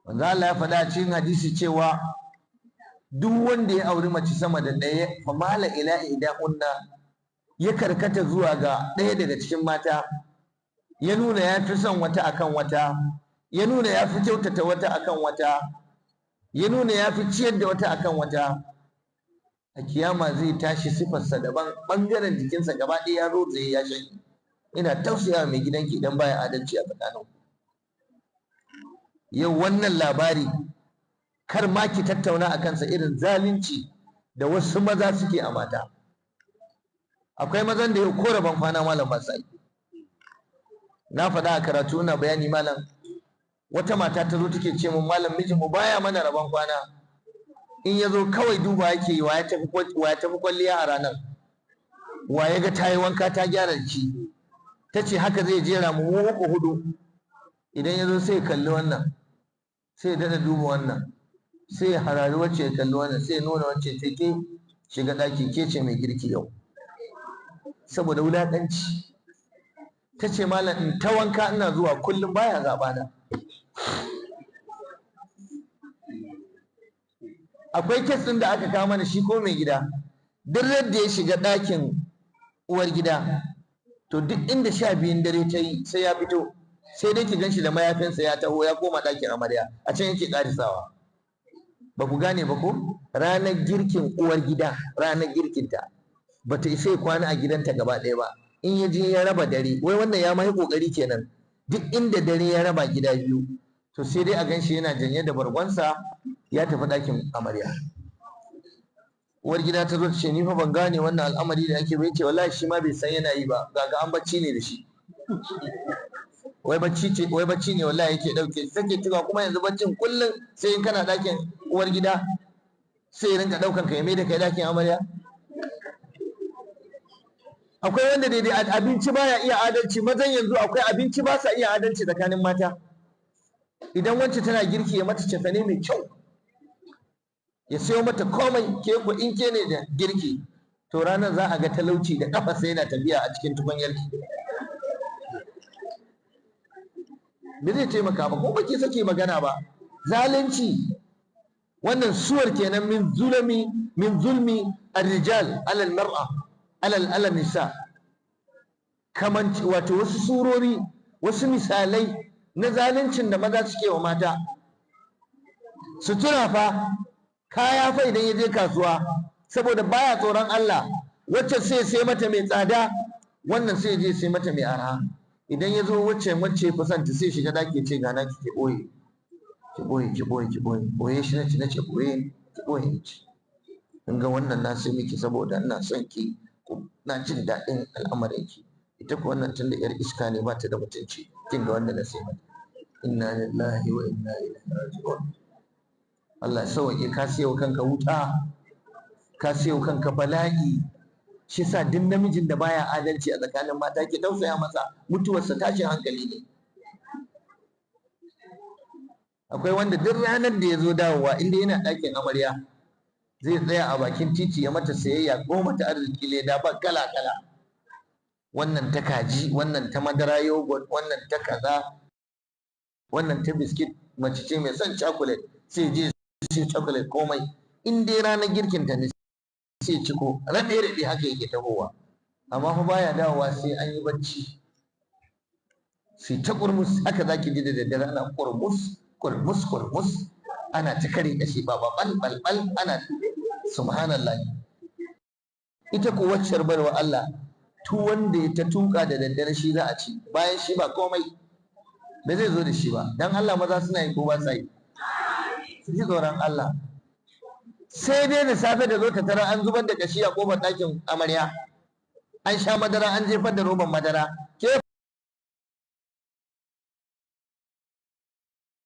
Manzo Allah ya faɗa cikin hadisi cewa duk wanda ya auri mace sama da ɗaya fa mala ila idahunna, ya karkata zuwa ga ɗaya daga cikin mata, ya nuna ya fi son wata akan wata, ya nuna ya fi kyautata wata akan wata, ya nuna ya fi ciyar da wata akan wata, a kiyama zai tashi sifarsa daban, ɓangaren jikinsa gaba ɗaya ya rotse ya shanye. Ina tausaya mai gidanki idan baya adalci a tsakanin. Yau wannan labari kar ma ki tattauna a kansa, irin zalunci da wasu maza suke a mata. Akwai mazan da yau ko rabon kwana malam ba sai. Na faɗa a karatu ina bayani malam, wata mata ta zo take ce min malam mijinmu baya mana rabon kwana, in ya zo kawai duba yake yi wa ya tafi kwalliya a ranar, wa ya ga ta yi wanka ta gyara jiki. Ta ce haka zai jera mu uku hudu, idan ya zo sai ya kalli wannan, sai ya daɗa duba wannan, sai ya harari wacce ya kalli wannan, sai ya nuna wacce ta ke shiga ɗaki ke ce mai girki yau, saboda wulaƙanci. Ta ce malam in ta wanka ina zuwa kullum baya zaɓa na. Akwai kes ɗin da aka kawo mana shi ko mai gida, duk da ya shiga ɗakin uwar gida to duk inda 12 dare ta yi sai ya fito, sai dai ki ganshi da mayafinsa ya taho ya koma ɗakin amarya, a can yake ƙarisawa. Ba ku gane ba ko? Ranar girkin uwar gida, ranar girkinta ba ta isa ya kwana a gidanta gaba ɗaya ba. In ya je ya raba dare, wai wannan ya mai ƙoƙari kenan, duk inda dare ya raba gida biyu to sai dai a ganshi yana janye da bargonsa ya tafi ɗakin amarya. Uwar gida ta zo ta ce ni fa ban gane wannan al'amari da ake bai, ce wallahi shi ma bai san yana yi ba, ga an bacci ne da shi. Wai bacci ne wallahi yake dauke take tuka, kuma yanzu baccin kullum sai in kana ɗakin uwar gida sai ya rinka ɗaukan ka ya mai da kai ɗakin amarya. Akwai wanda daidai abinci baya iya adalci, mazan yanzu akwai abinci ba sa iya adalci tsakanin mata. Idan wacce tana girki ya mata cefane mai kyau, ya sayo mata komai, ke ku in ke ne da girki to ranar za a ga talauci da kafa sai yana tafiya a cikin tukunyarki. Me zai taimaka ba ko baki sake magana ba? Zalunci wannan suwar kenan min zulmi ar-rijal ala al-mar'a ala nisa. Kaman wato wasu surori, wasu misalai na zaluncin da maza suke wa mata. Sutura fa, kaya fa idan ya je kasuwa saboda baya tsoron Allah, wacce sai mata mai tsada, wannan sai je sai mata mai arha. Idan ya zo wacce kusanta sai shiga daki ce gana ki boye shi nace boye ki boye ki. In ga wannan na sai miki saboda ina son ki, na jin daɗin al'amarin ki. Ita ko wannan tunda yar iska ne ba ta da mutunci, kin ga wannan na sai mata. Inna lillahi wa inna ilaihi raji'un. Allah ya sauke, ka siyo kanka wuta, ka siyo kanka bala'i. Shi sa duk namijin da baya adalci a tsakanin mata ke tausaya masa, mutuwarsa tashin hankali ne. Akwai wanda duk ranar da ya zo dawowa inda yana ɗakin amarya zai tsaya a bakin titi ya mata sayayya ko mata arziki leda ba kala kala, wannan ta kaji, wannan ta madara yogurt, wannan ta kaza, wannan ta biskit. Mace ce mai son chocolate sai je shi chocolate komai. In dai ranar girkin ta ne sai ciko raɗe haka yake tahowa, amma fa baya dawowa sai an yi bacci. Sai ta kurmus haka zaki ji da daddare ana kurmus ana ta kare kashi ba bal ana subhanallah. Ita ko waccar barwa Allah wanda ya ta tuka da daddare shi za a ci, bayan shi ba komai ba zai zo da shi ba. Dan Allah maza suna yi ko ba sa yi? Su ji tsoron Allah. Sai dai da safe da zo ta tara an zubar da kashi a kofar ɗakin amarya, an sha madara an jefar da roban madara. Ke